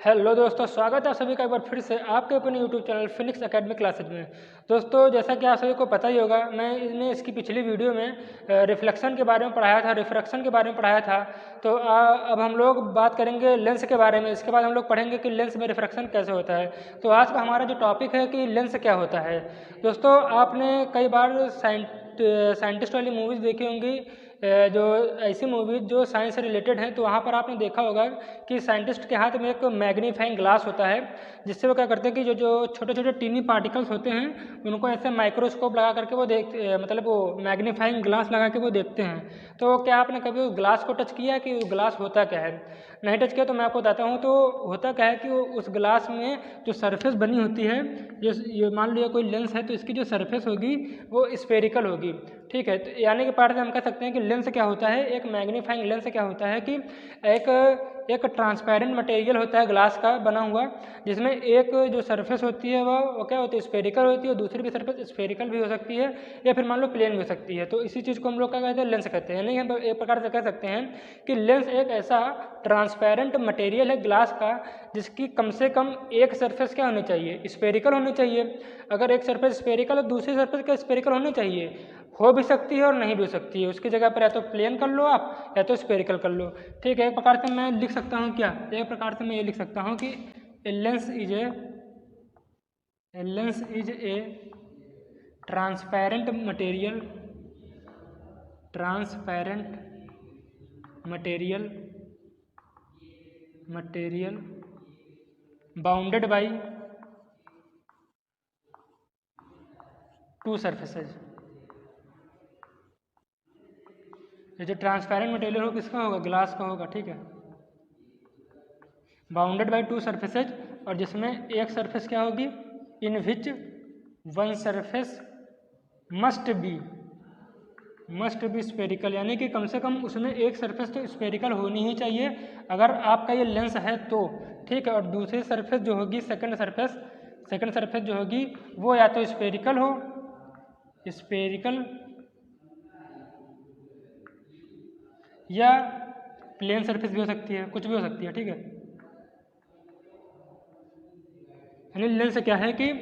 Hello दोस्तों, स्वागत है आप सभी का एक बार फिर से आपके अपने YouTube channel Phoenix academic classes में। दोस्तों, जैसा कि आप सभी को पता ही होगा, मैंने इसकी पिछली वीडियो में रिफ्लेक्शन के बारे में पढ़ाया था, रिफ्रैक्शन के बारे में पढ़ाया था। तो अब हम लोग बात करेंगे लेंस के बारे में। इसके बाद हम लोग पढ़ेंगे कि लेंस में रिफ्रैक्शन कैसे होता है। तो आज का हमारा जो टॉपिक है कि लेंस क्या होता है। दोस्तों, आपने कई बार साइंटिस्ट वाली मूवीज़ देखी होंगी, जो ऐसी मूवीज जो साइंस से रिलेटेड हैं। तो वहाँ पर आपने देखा होगा कि साइंटिस्ट के हाथ में एक मैग्नीफाइंग ग्लास होता है, जिससे वो क्या करते हैं कि जो छोटे छोटे टीनी पार्टिकल्स होते हैं उनको ऐसे माइक्रोस्कोप लगा करके वो मतलब वो मैग्नीफाइंग ग्लास लगा के वो देखते हैं। तो क्या आपने कभी उस ग्लास को टच किया कि वो ग्लास होता क्या है? नहीं टच किया तो मैं आपको बताता हूँ। तो होता क्या है कि वो उस ग्लास में जो सरफेस बनी होती है, जो ये मान लिया कोई लेंस है तो इसकी जो सरफेस होगी वो स्फेरिकल होगी। ठीक है, तो यानी कि पार्ट से हम कह सकते हैं कि लेंस क्या होता है, एक मैग्नीफाइंग लेंस क्या होता है कि एक ट्रांसपेरेंट मटेरियल होता है ग्लास का बना हुआ, जिसमें एक जो सरफेस होती है वो क्या होती है, स्फेरिकल होती है, और दूसरी भी सरफेस स्फेरिकल भी हो सकती है या फिर मान लो प्लेन भी हो सकती है। तो इसी चीज़ को हम लोग क्या कहते हैं, लेंस कहते हैं। यानी हम एक प्रकार से कह सकते हैं कि लेंस एक ऐसा ट्रांसपेरेंट मटेरियल है ग्लास का, जिसकी कम से कम एक सरफेस क्या होनी चाहिए, स्फेरिकल होनी चाहिए। अगर एक सरफेस स्फेरिकल और दूसरी सरफेस क्या स्फेरिकल होनी चाहिए, हो भी सकती है और नहीं भी हो सकती है। उसकी जगह पर या तो प्लेन कर लो आप या तो स्फेरिकल कर लो। ठीक है, एक प्रकार से मैं लिख सकता हूँ क्या, एक प्रकार से मैं ये लिख सकता हूँ कि lens is a transparent material bounded by two surfaces. ये जो ट्रांसपेरेंट मटेरियल हो किसका होगा, ग्लास का होगा। ठीक है, बाउंडेड बाई टू सरफेसेज, और जिसमें एक सरफेस क्या होगी, in which one surface must be spherical. यानी कि कम से कम उसमें एक सरफेस तो स्फेरिकल होनी ही चाहिए अगर आपका ये लेंस है तो। ठीक है, और दूसरी सरफेस जो होगी, सेकंड सरफेस जो होगी वो या तो स्फेरिकल या प्लेन सरफेस भी हो सकती है, कुछ भी हो सकती है। ठीक है, यानी लेंस क्या है कि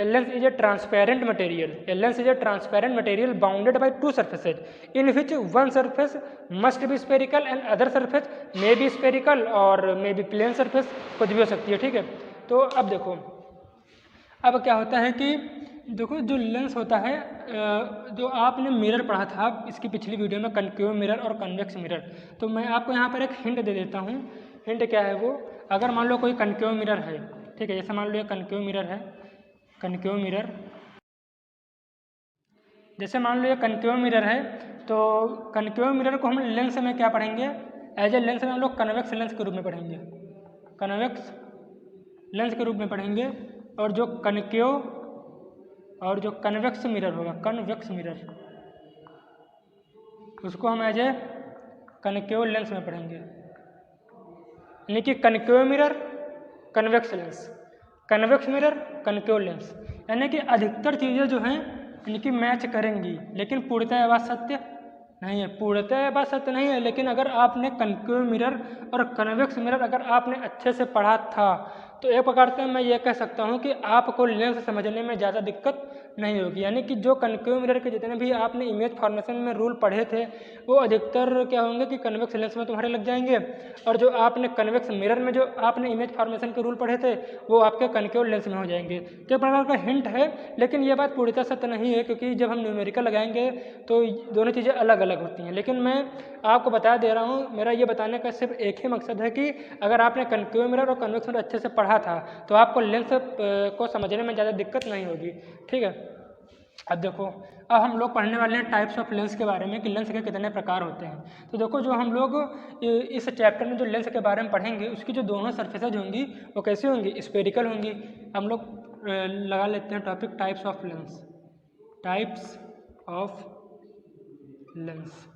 lens is a transparent material bounded by to surfaces in which one surface must be spherical and other surface may be spherical और मे बी प्लेन सरफेस, कुछ भी हो सकती है। ठीक है, तो अब देखो, अब क्या होता है कि देखो जो लेंस होता है, जो आपने मिरर पढ़ा था इसकी पिछली वीडियो में, कनकेव मिरर और कन्वेक्स मिरर। तो मैं आपको यहाँ पर एक हिंट दे देता हूँ। हिंट क्या है वो, अगर मान लो कोई कनकेव मिरर है, ठीक है, जैसे मान लो ये कनकेव मिरर है, कनकेव मिरर, जैसे मान लो ये कनकेव मिरर है, तो कनकेव मिरर को हम लेंस में क्या पढ़ेंगे, एज ए लेंस में हम लोग कन्वेक्स लेंस के रूप में पढ़ेंगे, कन्वेक्स लेंस के रूप में पढ़ेंगे। और जो कनकेव और जो कन्वेक्स मिरर होगा, कन्वेक्स मिरर, उसको हम एज ए कनकेव लेंस में पढ़ेंगे। यानी कि concave mirror convex lens, convex mirror concave lens, यानी कि अधिकतर चीज़ें जो हैं इनकी मैच करेंगी, लेकिन पूर्णतः यह बात सत्य नहीं है, पूर्णतः यह बात सत्य नहीं है। लेकिन अगर आपने कनकेव मिरर और कन्वेक्स मिरर अगर आपने अच्छे से पढ़ा था तो एक प्रकार से मैं ये कह सकता हूँ कि आपको लेंस समझने में ज़्यादा दिक्कत नहीं होगी। यानी कि जो कनकेव मिरर के जितने भी आपने इमेज फॉर्मेशन में रूल पढ़े थे वो अधिकतर क्या होंगे कि कन्वेक्स लेंस में तुम्हारे लग जाएंगे, और जो आपने कन्वेक्स मिरर में जो आपने इमेज फॉर्मेशन के रूल पढ़े थे वो आपके कनकेव लेंस में हो जाएंगे। तो एक प्रकार का हिंट है, लेकिन ये बात पूरी तरह सत्य नहीं है, क्योंकि जब हम न्यूमेरिकल लगाएंगे तो दोनों चीज़ें अलग अलग होती हैं। लेकिन मैं आपको बता दे रहा हूँ, मेरा ये बताने का सिर्फ एक ही मकसद है कि अगर आपने कनकेव मिरर और कन्वेक्स मिरर अच्छे से पढ़ा था तो आपको लेंस को समझने में ज़्यादा दिक्कत नहीं होगी। ठीक है, अब देखो, अब हम लोग पढ़ने वाले हैं टाइप्स ऑफ लेंस के बारे में कि लेंस के कितने प्रकार होते हैं। तो देखो, जो हम लोग इस चैप्टर में जो लेंस के बारे में पढ़ेंगे उसकी जो दोनों सरफेसेज होंगी वो कैसी होंगी, स्फेरिकल होंगी। हम लोग लगा लेते हैं topic types of lens, types of lens.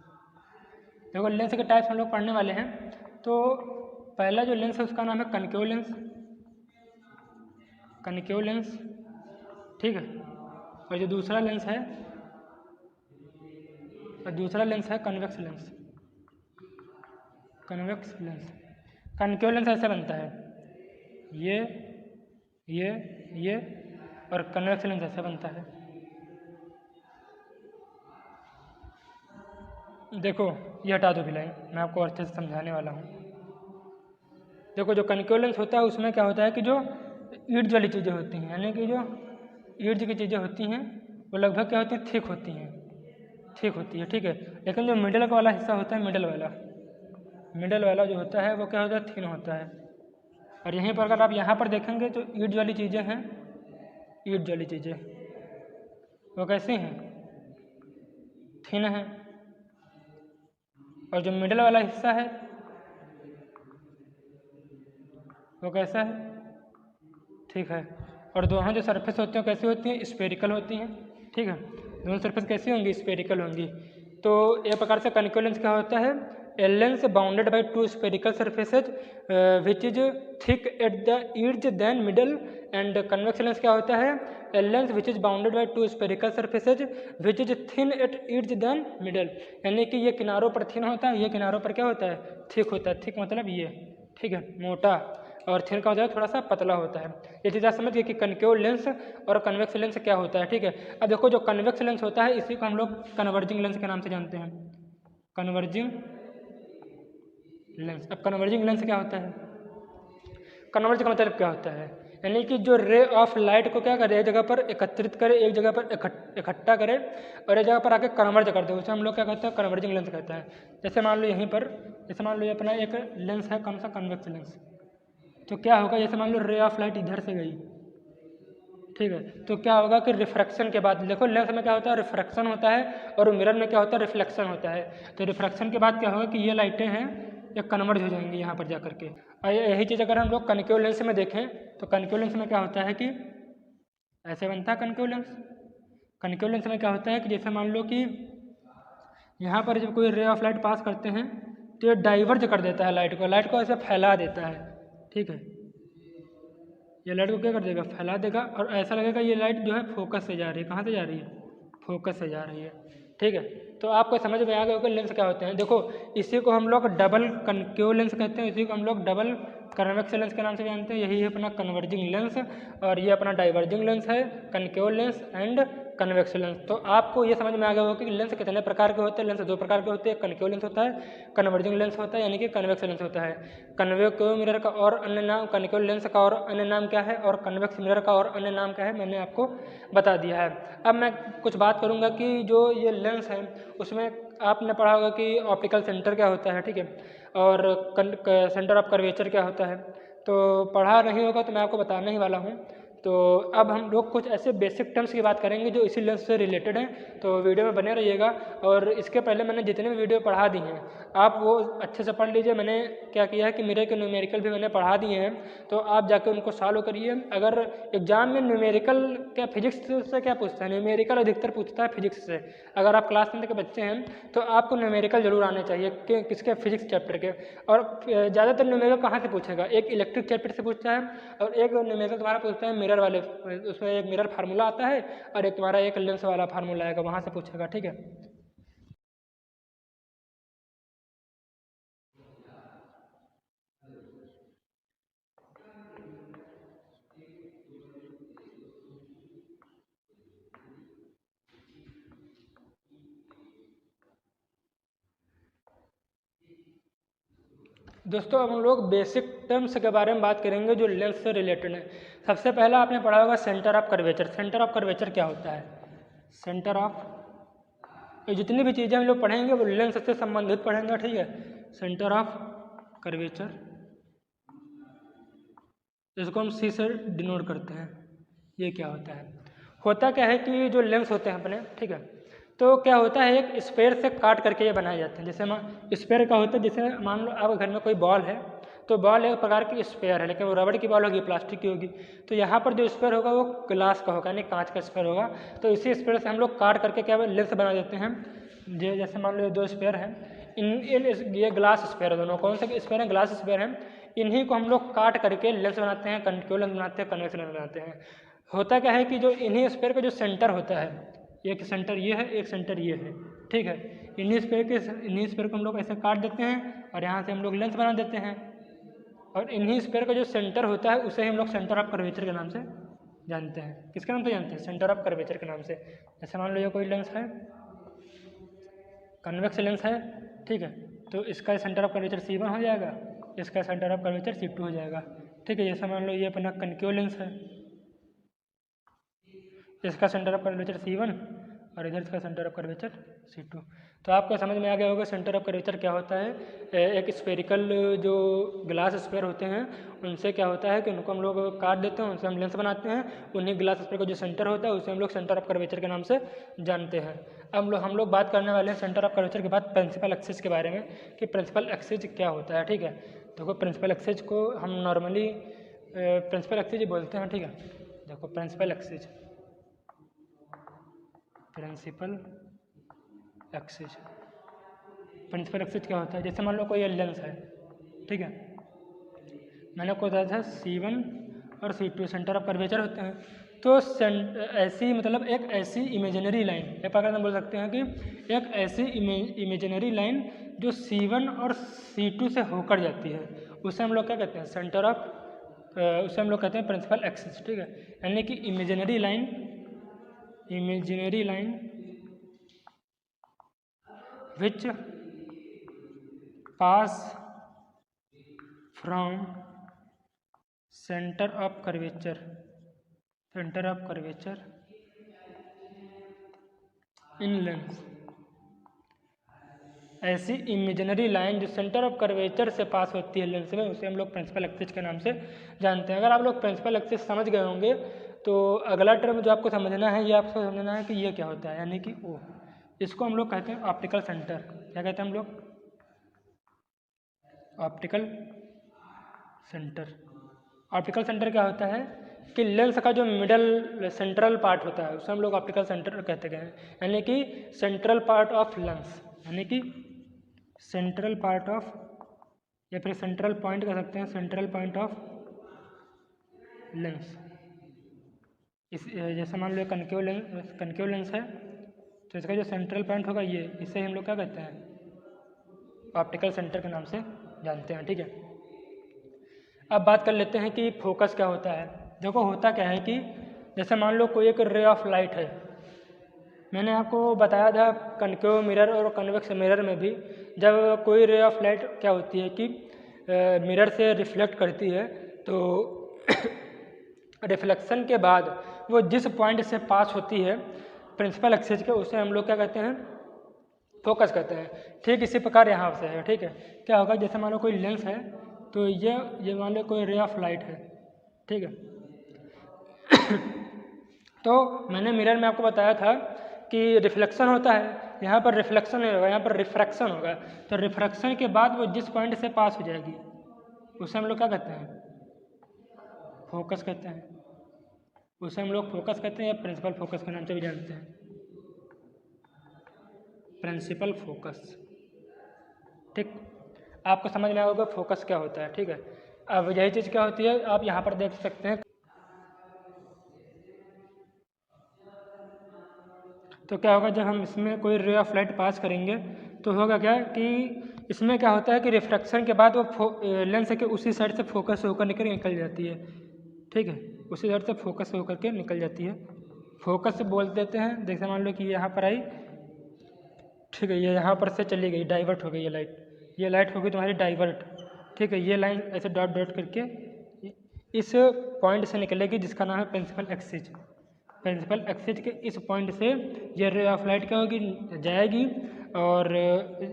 देखो, लेंस के टाइप्स हम लोग पढ़ने वाले हैं। तो पहला जो लेंस है उसका नाम है कनकेव लेंस, कनकेव लेंस। ठीक है, और जो दूसरा लेंस है convex lens, convex lens. Concave lens ऐसे बनता है, ये और कन्वेक्स लेंस ऐसे बनता है। देखो ये हटा दो भिलाई, मैं आपको अच्छे से समझाने वाला हूँ। देखो जो कनकेव लेंस होता है उसमें क्या होता है कि जो ईर्ज वाली चीज़ें होती हैं, यानी कि जो ईर्ज की चीज़ें होती हैं वो लगभग क्या होती हैं, थिक होती हैं, ठीक होती है, ठीक है। लेकिन जो मिडल वाला हिस्सा होता है, मिडल वाला जो होता है वो क्या होता है, थिन होता है। और यहीं पर अगर आप यहाँ पर देखेंगे तो ईर्ज वाली चीज़ें हैं, ईर्ज वाली चीज़ें वो कैसी हैं, थिन है। और जो मिडल वाला हिस्सा है वो कैसा है, ठीक है। और दोनों जो सरफेस होती हैं कैसी होती हैं, स्फेरिकल होती हैं, ठीक है। दोनों सरफेस कैसी होंगी, स्फेरिकल होंगी। तो एक प्रकार से कनकेव लेंस क्या होता है, a lens bounded by two spherical surfaces which is thick at the edges than middle. And convex lens क्या होता है, a lens which is bounded by two spherical surfaces which is thin at edges than middle. यानी कि ये किनारों पर thin होता है, ये किनारों पर क्या होता है, थिक होता है। थिक मतलब ये, ठीक है, मोटा, और थिन का होता है थोड़ा सा पतला होता है। ये चीज़ आप समझ गए कि कनकेव लेंस और कन्वेक्स लेंस क्या होता है, ठीक है। अब देखो जो कन्वेक्स लेंस होता है इसी को हम लोग कन्वर्जिंग लेंस के नाम से जानते हैं, कन्वर्जिंग लेंस। अब कन्वर्जिंग लेंस क्या होता है, कन्वर्ज का मतलब क्या होता है, यानी कि जो रे ऑफ लाइट को क्या करे, एक जगह पर एकत्रित करे, एक जगह पर इकट्ठा करे और एक जगह पर आके कन्वर्ज कर दे, उसे हम लोग क्या कहते हैं, कन्वर्जिंग लेंस कहते हैं। जैसे मान लो यहीं पर, जैसे मान लो ये अपना एक लेंस है, कौन सा, कन्वेक्स लेंस। तो क्या होगा, जैसे मान लो रे ऑफ लाइट इधर से गई, ठीक है, तो क्या होगा कि रिफ्रैक्शन के बाद, देखो लेंस में क्या होता है, रिफ्रैक्शन होता है, और मिरर में क्या होता है, रिफ्लेक्शन होता है। तो रिफ्रैक्शन के बाद क्या होगा कि ये लाइटें हैं ये कन्वर्ज हो जाएंगी यहाँ पर जा करके। और यही चीज़ अगर हम लोग कनकेव लेंस में देखें तो कनकेव लेंस में क्या होता है कि ऐसे बनता है कनकेव लेंस। कनकेव लेंस में क्या होता है कि जैसे मान लो कि यहाँ पर जब कोई रे ऑफ लाइट पास करते हैं तो ये डाइवर्ज कर देता है लाइट को ऐसे फैला देता है, ठीक है। ये लाइट को क्या कर देगा, फैला देगा, और ऐसा लगेगा ये लाइट जो है फोकस से जा रही है, कहाँ से जा रही है, फोकस से जा रही है, ठीक है। तो आपको समझ में आ गया होगा लेंस क्या होते हैं। देखो इसी को हम लोग डबल कनकेव लेंस कहते हैं, इसी को हम लोग डबल कन्वेक्स लेंस के नाम से जानते हैं। यही है अपना कन्वर्जिंग लेंस, और ये अपना डाइवर्जिंग लेंस है, concave lens and convex lens. तो आपको ये समझ में आ गया होगा कि लेंस कितने प्रकार के होते हैं। लेंस दो प्रकार के होते हैं, कनकेव लेंस होता है, कन्वर्जिंग लेंस होता है, यानी कि कन्वेक्स लेंस होता है। कन्वेक्टिव मिरर का और अन्य नाम, कनकेव लेंस का और अन्य नाम क्या है, और कन्वेक्स मिरर का और अन्य नाम क्या है, मैंने आपको बता दिया है। अब मैं कुछ बात करूँगा कि जो ये लेंस है उसमें आपने पढ़ा होगा कि ऑप्टिकल सेंटर क्या होता है, ठीक है, और सेंटर ऑफ कर्वेचर क्या होता है। तो पढ़ा नहीं होगा तो मैं आपको बताने ही वाला हूँ। तो अब हम लोग कुछ ऐसे बेसिक टर्म्स की बात करेंगे जो इसी लेंस से रिलेटेड हैं, तो वीडियो में बने रहिएगा। और इसके पहले मैंने जितने भी वीडियो पढ़ा दी हैं आप वो अच्छे से पढ़ लीजिए। मैंने क्या किया है कि मिरर के न्यूमेरिकल भी मैंने पढ़ा दिए हैं, तो आप जाकर उनको सॉल्व करिए। अगर एग्जाम में न्यूमेरिकल क्या फिजिक्स से क्या पूछता है, न्यूमेरिकल अधिकतर पूछता है फिजिक्स से। अगर आप क्लास 10 के बच्चे हैं तो आपको न्यूमेरिकल जरूर आने चाहिए कि किसके, फिजिक्स चैप्टर के। और ज़्यादातर न्यूमेरिकल कहाँ से पूछेगा, एक इलेक्ट्रिक चैप्टर से पूछता है, और एक न्यूमेरिकल तुम्हारा पूछता है मिरर वाले, उसमें एक मिरर फार्मूला आता है और एक तुम्हारा एक लेंस वाला फार्मूला आएगा, वहाँ से पूछेगा, ठीक है। दोस्तों अब हम लोग बेसिक टर्म्स के बारे में बात करेंगे जो लेंस से रिलेटेड है। सबसे पहला आपने पढ़ा होगा centre of curvature. Centre of curvature क्या होता है, सेंटर ऑफ, जितनी भी चीज़ें हम लोग पढ़ेंगे वो लेंस से संबंधित पढ़ेंगे, ठीक है। सेंटर ऑफ कर्वेचर, इसको हम सी से डिनोट करते हैं। ये क्या होता क्या है कि जो लेंस होते हैं अपने, ठीक है, तो क्या होता है एक स्पेयर से काट करके ये बनाए जाते हैं। जैसे स्पेयर का होता है, जैसे मान लो आपके घर में कोई बॉल है, तो बॉल एक प्रकार की स्पेयर है, लेकिन वो रबड़ की बॉल होगी, प्लास्टिक की होगी। तो यहाँ पर जो स्पेयर होगा वो ग्लास का होगा, यानी कांच का स्पेयर होगा। तो इसी स्पेयर से हम लोग काट करके क्या लेंस बना देते हैं। जैसे मान लो दो स्पेयर हैं, ये ग्लास स्पेयर है, दोनों कौन से स्पेयर हैं, ग्लास स्पेयर हैं। इन्हीं को हम लोग काट करके लेंस बनाते हैं, कनकेव लेंस बनाते हैं, कन्वेक्स लेंस बनाते हैं। होता क्या है कि जो इन्हीं स्पेयर का जो सेंटर होता है, एक सेंटर ये है, एक सेंटर ये है, ठीक है। इन्हीं स्पेयर को हम लोग ऐसे काट देते हैं और यहाँ से हम लोग लेंस बना देते हैं। और इन्हीं स्फीयर का जो सेंटर होता है उसे हम लोग सेंटर ऑफ कर्वेचर के नाम से जानते हैं। किसके नाम से जानते हैं? सेंटर ऑफ कर्वेचर के नाम से। जैसे मान लो ये कोई लेंस है, कन्वेक्स लेंस है, ठीक है, तो इसका सेंटर ऑफ कर्वेचर C1 हो जाएगा, इसका सेंटर ऑफ कर्वेचर C2 हो जाएगा, ठीक है। जैसे मान लो ये अपना कनकेव लेंस है, इसका सेंटर ऑफ कर्वेचर C1 और इधर इसका सेंटर ऑफ कर्वेचर C2। तो आपको समझ में आ गया होगा सेंटर ऑफ कर्वेचर क्या होता है। एक स्फेरिकल जो ग्लास स्फीयर होते हैं उनसे क्या होता है कि उनको हम लोग काट देते हैं, उनसे हम लेंस बनाते हैं, उन्हीं ग्लास स्फीयर का जो सेंटर होता है उसे हम लोग सेंटर ऑफ कर्वेचर के नाम से जानते हैं। अब हम लोग बात करने वाले हैं सेंटर ऑफ कर्वेचर के बाद प्रिंसिपल एक्सिस के बारे में कि प्रिंसिपल एक्सिस क्या होता है, ठीक है। देखो प्रिंसिपल एक्सिस को हम नॉर्मली प्रिंसिपल एक्सिस बोलते हैं, ठीक है। देखो प्रिंसिपल एक्सिस प्रिंसिपल एक्सिस क्या होता है। जैसे मान लो कोई लेंस है, ठीक है, मैंने आपको बताया था C1 और C2 सेंटर ऑफ कर्वेचर होते हैं। तो ऐसी मतलब एक ऐसी इमेजिनरी लाइन, एक प्रकार से बोल सकते हैं कि एक ऐसी इमेजिनरी लाइन जो C1 और C2 से होकर जाती है उसे हम लोग क्या कहते हैं? सेंटर ऑफ उसे हम लोग कहते हैं प्रिंसिपल एक्सिस, ठीक है। यानी कि imaginary line which pass from center of curvature in lens। ऐसी इमेजिनरी लाइन जो सेंटर ऑफ कर्वेचर से पास होती है लेंस में उसे हम लोग प्रिंसिपल एक्सिस के नाम से जानते हैं। अगर आप लोग प्रिंसिपल एक्सिस समझ गए होंगे तो अगला टर्म जो आपको समझना है ये आपको समझना है कि ये क्या होता है, यानी कि ओ, इसको हम लोग कहते हैं ऑप्टिकल सेंटर। क्या कहते हैं हम लोग? Optical centre. ऑप्टिकल सेंटर क्या होता है कि लेंस का जो मिडल सेंट्रल पार्ट होता है उसे हम लोग ऑप्टिकल सेंटर कहते हैं, यानी कि सेंट्रल पार्ट ऑफ लेंस, यानी कि सेंट्रल पार्ट ऑफ, या फिर सेंट्रल पॉइंट कह सकते हैं, सेंट्रल पॉइंट ऑफ लेंस। इस जैसे मान लो कनकेव लेंस है तो इसका जो सेंट्रल पॉइंट होगा ये, इसे हम लोग क्या कहते हैं? ऑप्टिकल सेंटर के नाम से जानते हैं, ठीक है। अब बात कर लेते हैं कि फोकस क्या होता है। देखो होता क्या है कि जैसे मान लो कोई एक रे ऑफ लाइट है, मैंने आपको बताया था कनकेव मिरर और कन्वेक्स मिरर में भी जब कोई रे ऑफ लाइट क्या होती है कि मिरर से रिफ्लेक्ट करती है तो रिफ्लेक्शन के बाद वो जिस पॉइंट से पास होती है प्रिंसिपल एक्सिस के उसे हम लोग क्या कहते हैं? फोकस कहते हैं। ठीक इसी प्रकार यहाँ से है, ठीक है। क्या होगा जैसे मान लो कोई लेंस है तो ये मान लो कोई रे ऑफ लाइट है, ठीक है। तो मैंने मिरर में आपको बताया था कि रिफ्लेक्शन होता है, यहाँ पर रिफ्लेक्शन नहीं होगा, यहाँ पर रिफ्रैक्शन होगा। तो रिफ्रैक्शन के बाद वो जिस पॉइंट से पास हो जाएगी उसे हम लोग क्या कहते हैं? फोकस कहते हैं। उसे हम लोग फोकस कहते हैं या प्रिंसिपल फोकस के नाम से भी जानते हैं, प्रिंसिपल फोकस। ठीक, आपको समझ में आएगा फोकस क्या होता है, ठीक है। अब यही चीज़ क्या होती है आप यहाँ पर देख सकते हैं। तो क्या होगा जब हम इसमें कोई रे ऑफ लाइट पास करेंगे तो होगा क्या कि इसमें क्या होता है कि रिफ्रैक्शन के बाद वो लेंस के उसी साइड से फोकस होकर निकल जाती है, ठीक है। उसी साइड से फोकस होकर के निकल जाती है, फोकस से बोल देते हैं। जैसे मान लो कि यहाँ पर आई, ठीक है, ये यहाँ पर से चली गई, डाइवर्ट हो गई ये लाइट होगी तुम्हारी डाइवर्ट, ठीक है। ये लाइन ऐसे डॉट डॉट करके इस पॉइंट से निकलेगी जिसका नाम है प्रिंसिपल एक्सिस। प्रिंसिपल एक्सिस के इस पॉइंट से ये रे ऑफ लाइट क्या होगी, जाएगी और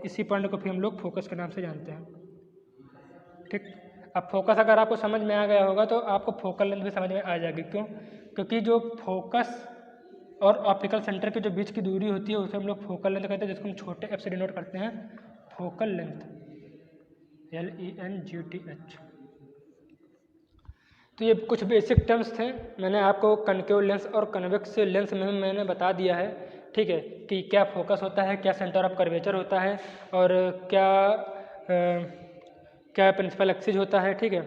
इसी पॉइंट को फिर हम लोग फोकस के नाम से जानते हैं, ठीक। अब फोकस अगर आपको समझ में आ गया होगा तो आपको फोकल लेंथ भी समझ में आ जाएगी। क्यों? क्योंकि जो फोकस और ऑप्टिकल सेंटर के जो बीच की दूरी होती है उसे हम लोग फोकल लेंथ कहते हैं, जिसको हम छोटे एफ से डिनोट करते हैं, फोकल लेंथ, LENGTH। तो ये कुछ बेसिक टर्म्स थे, मैंने आपको कनकेव लेंस और कन्वेक्स लेंस में मैंने बता दिया है, ठीक है, कि क्या फोकस होता है, क्या सेंटर ऑफ कर्वेचर होता है और क्या प्रिंसिपल एक्सिस होता है, ठीक है।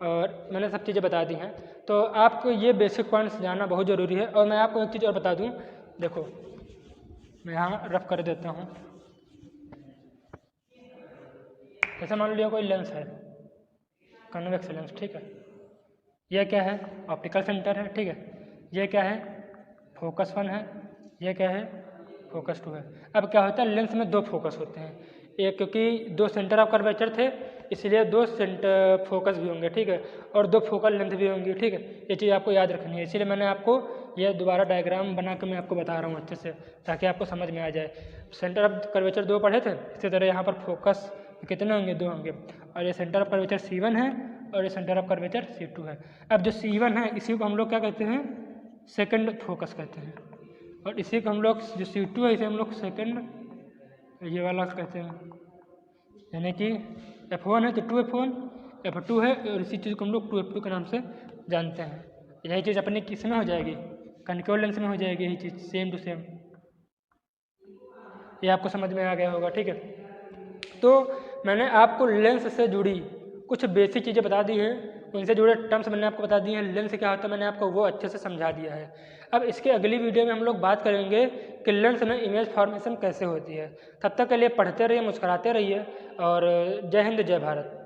और मैंने सब चीज़ें बता दी हैं। तो आपको ये बेसिक पॉइंट्स जानना बहुत ज़रूरी है। और मैं आपको एक चीज़ और बता दूं, देखो मैं यहाँ रफ कर देता हूँ। जैसे मान लीजिए कोई लेंस है, कन्वेक्स लेंस, ठीक है। ये क्या है? ऑप्टिकल सेंटर है, ठीक है। ये क्या है? फोकस 1 है। ये क्या है? फोकस 2 है। अब क्या होता है, लेंस में 2 फोकस होते हैं, एक क्योंकि 2 सेंटर ऑफ कर्वेचर थे इसलिए 2 सेंटर फोकस भी होंगे, ठीक है, और 2 फोकल लेंथ भी होंगी, ठीक है। ये चीज़ आपको याद रखनी है, इसीलिए मैंने आपको ये दोबारा डायग्राम बना के मैं आपको बता रहा हूँ अच्छे से, ताकि आपको समझ में आ जाए। सेंटर ऑफ कर्वेचर 2 पढ़े थे, इसी तरह यहाँ पर फोकस कितने होंगे? 2 होंगे। और ये सेंटर ऑफ कर्वेचर C1 है और ये सेंटर ऑफ कर्वेचर C2 है। अब जो C1 है इसी को हम लोग क्या कहते हैं? सेकंड फोकस कहते हैं। और इसी को हम लोग जो C2 है इसे हम लोग सेकंड ये वाला कहते हैं, यानी कि F1 है तो 2F1, F2 है और इसी चीज़ को हम लोग 2F2 के नाम से जानते हैं। यही चीज़ अपने किस में हो जाएगी? कनकेव लेंस में हो जाएगी यही चीज़, सेम टू सेम। ये आपको समझ में आ गया होगा, ठीक है। तो मैंने आपको लेंस से जुड़ी कुछ बेसिक चीज़ें बता दी हैं, उनसे जुड़े टर्म्स मैंने आपको बता दिए हैं। लेंस क्या होता है मैंने आपको वो अच्छे से समझा दिया है। अब इसके अगली वीडियो में हम लोग बात करेंगे कि लेंस में इमेज फॉर्मेशन कैसे होती है। तब तक के लिए पढ़ते रहिए, मुस्कुराते रहिए और जय हिंद जय भारत।